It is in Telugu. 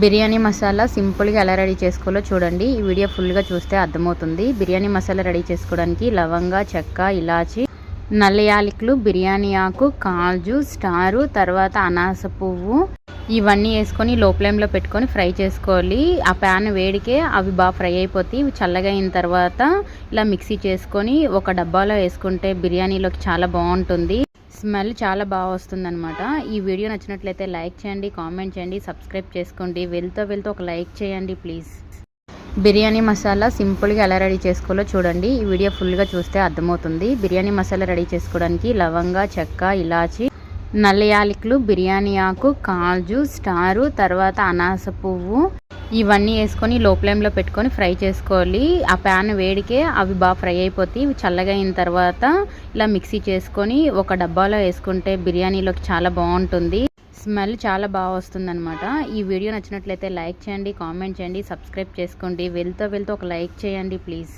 బిర్యానీ మసాలా సింపుల్గా ఎలా రెడీ చేసుకోవాలో చూడండి. ఈ వీడియో ఫుల్గా చూస్తే అర్థమవుతుంది. బిర్యానీ మసాలా రెడీ చేసుకోవడానికి లవంగ, చెక్క, ఇలాచి, నల్ల యాలకులు, బిర్యానీ ఆకు, కాజు, స్టారు, తర్వాత అనాస పువ్వు ఇవన్నీ వేసుకొని లో ఫ్లేమ్లో పెట్టుకొని ఫ్రై చేసుకోవాలి. ఆ ప్యాన్ వేడికే అవి బాగా ఫ్రై అయిపోతాయి. ఇవి చల్లగా అయిన తర్వాత ఇలా మిక్సీ చేసుకొని ఒక డబ్బాలో వేసుకుంటే బిర్యానీలోకి చాలా బాగుంటుంది. స్మెల్ చాలా బాగా వస్తుందన్నమాట. ఈ వీడియో నచ్చినట్లయితే లైక్ చేయండి, కామెంట్ చేయండి, సబ్స్క్రైబ్ చేసుకోండి. వెళ్తూ ఒక లైక్ చేయండి ప్లీజ్. బిర్యానీ మసాలా సింపుల్గా ఎలా రెడీ చేసుకోవాలో చూడండి. ఈ వీడియో ఫుల్గా చూస్తే అర్థమవుతుంది. బిర్యానీ మసాలా రెడీ చేసుకోవడానికి లవంగ, చెక్క, ఇలాచి, నల్ల యాలకులు, బిర్యానీ ఆకు, కాజు, స్టారు, తర్వాత అనాస పువ్వు ఇవన్నీ వేసుకొని లో ఫ్లేమ్లో పెట్టుకొని ఫ్రై చేసుకోవాలి. ఆ ప్యాన్ వేడికే అవి బాగా ఫ్రై అయిపోతాయి. ఇవి చల్లగా అయిన తర్వాత ఇలా మిక్సీ చేసుకొని ఒక డబ్బాలో వేసుకుంటే బిర్యానీలోకి చాలా బాగుంటుంది. స్మెల్ చాలా బాగా వస్తుందన్నమాట. ఈ వీడియో నచ్చినట్లయితే లైక్ చేయండి, కామెంట్ చేయండి, సబ్స్క్రైబ్ చేసుకోండి. వెళ్తూ ఒక లైక్ చేయండి ప్లీజ్.